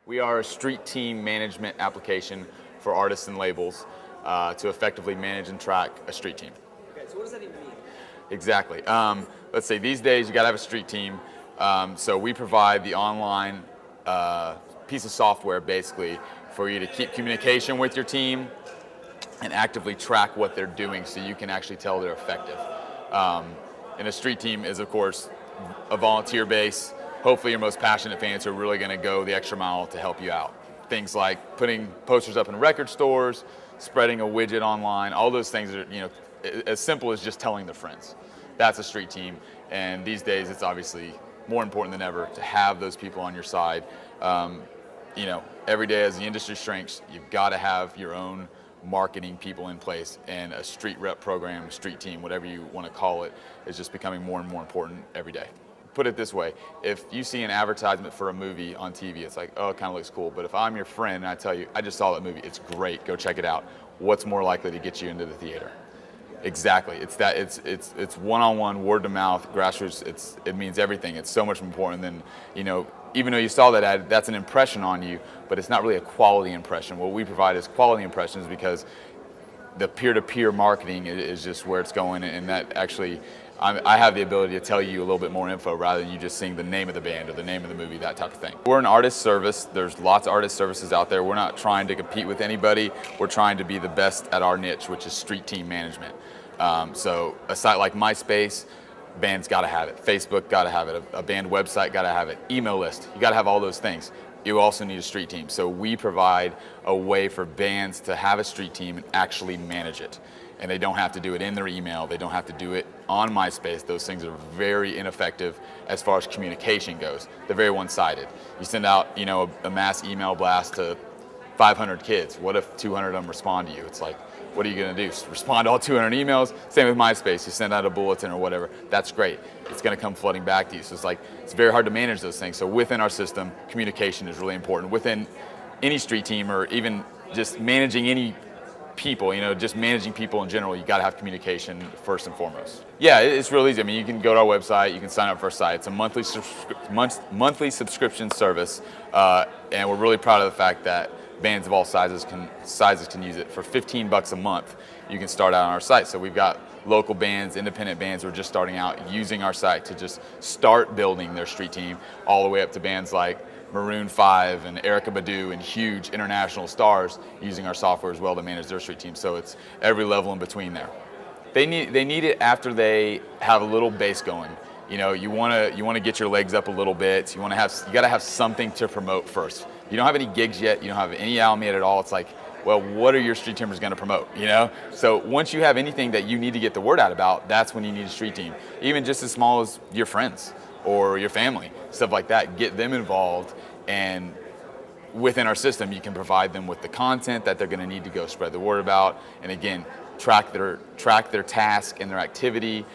We are a street team management application for artists and labels to effectively manage and track a street team. Okay, so what does that even mean? Exactly. Let's say these days you got to have a street team. So we provide the online piece of software basically for you to keep communication with your team and actively track what they're doing so you can actually tell they're effective. And a street team is, of course, a volunteer base. Hopefully your most passionate fans who are really going to go the extra mile to help you out. Things like putting posters up in record stores, spreading a widget online, all those things are, as simple as just telling their friends. That's a street team, and these days it's obviously more important than ever to have those people on your side. Every day as the industry shrinks, you've got to have your own marketing people in place, and a street rep program, a street team, whatever you want to call it, is just becoming more and more important every day. Put it this way, if you see an advertisement for a movie on TV, it's like, oh, it kind of looks cool. But if I'm your friend and I tell you, I just saw that movie, it's great, go check it out, what's more likely to get you into the theater? Exactly. It's one-on-one, word-to-mouth, grassroots. It means everything. It's so much more important than, even though you saw that ad, that's an impression on you, but it's not really a quality impression. What we provide is quality impressions because the peer-to-peer marketing is just where it's going, and that actually, I have the ability to tell you a little bit more info rather than you just seeing the name of the band or the name of the movie, that type of thing. We're an artist service. There's lots of artist services out there. We're not trying to compete with anybody. We're trying to be the best at our niche, which is street team management. So a site like MySpace, bands got to have it. Facebook got to have it. A band website got to have it. Email list, you got to have all those things. You also need a street team. So we provide a way for bands to have a street team and actually manage it. And they don't have to do it in their email. They don't have to do it on MySpace. Those things are very ineffective as far as communication goes. They're very one-sided. You send out, a mass email blast to 500 kids. What if 200 of them respond to you? It's like, what are you going to do? Respond to all 200 emails? Same with MySpace. You send out a bulletin or whatever. That's great. It's going to come flooding back to you. So it's very hard to manage those things. So within our system, communication is really important. Within any street team or even just managing any people, just managing people in general, you got to have communication first and foremost. Yeah, it's real easy. I mean, you can go to our website, you can sign up for our site. It's a monthly subscription service, and we're really proud of the fact that bands of all sizes can use it. For $15 a month, you can start out on our site. So we've got local bands, independent bands who are just starting out using our site to just start building their street team, all the way up to bands like Maroon 5 and Erykah Badu and huge international stars using our software as well to manage their street team. So it's every level in between there. They need it after they have a little base going. You want to get your legs up a little bit. You got to have something to promote first. You don't have any gigs yet. You don't have any album yet at all. It's like, well, what are your street teamers going to promote? So once you have anything that you need to get the word out about, that's when you need a street team. Even just as small as your friends or your family, stuff like that. Get them involved, and within our system, you can provide them with the content that they're going to need to go spread the word about. And again, track their task and their activity,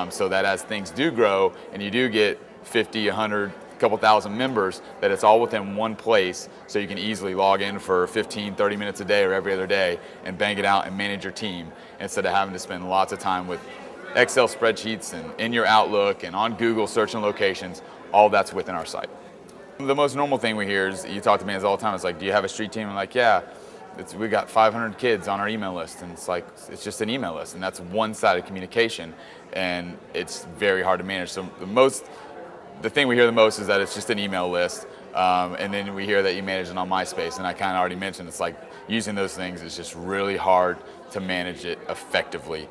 so that as things do grow and you do get 50, 100, couple thousand members, that it's all within one place, so you can easily log in for 15, 30 minutes a day or every other day and bang it out and manage your team instead of having to spend lots of time with Excel spreadsheets and in your Outlook and on Google searching locations. All that's within our site. The most normal thing we hear is, you talk to bands all the time, it's like, do you have a street team? I'm like, yeah, we got 500 kids on our email list, and it's just an email list, and that's one-sided communication, and it's very hard to manage. So the thing we hear the most is that it's just an email list, and then we hear that you manage it on MySpace, and I kind of already mentioned, it's like using those things is just really hard to manage it effectively.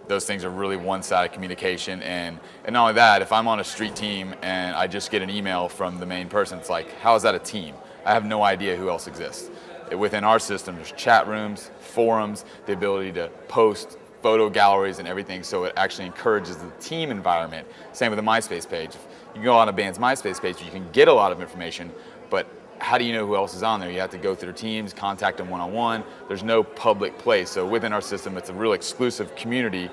Those things are really one-sided communication, and not only that, if I'm on a street team and I just get an email from the main person, it's like, how is that a team? I have no idea who else exists. Within our system, there's chat rooms, forums, the ability to post photo galleries and everything, so it actually encourages the team environment. Same with the MySpace page. You can go on a band's MySpace page, you can get a lot of information, but how do you know who else is on there? You have to go through teams, contact them one-on-one. There's no public place. So within our system, it's a real exclusive community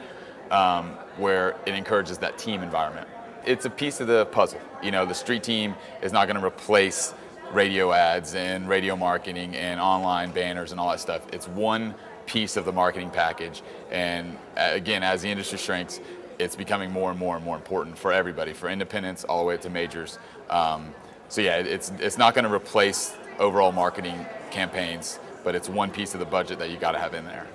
where it encourages that team environment. It's a piece of the puzzle. The street team is not going to replace radio ads and radio marketing and online banners and all that stuff. It's one piece of the marketing package. And again, as the industry shrinks, it's becoming more and more and more important for everybody, for independents all the way to majors. So yeah, it's not going to replace overall marketing campaigns, but it's one piece of the budget that you got to have in there.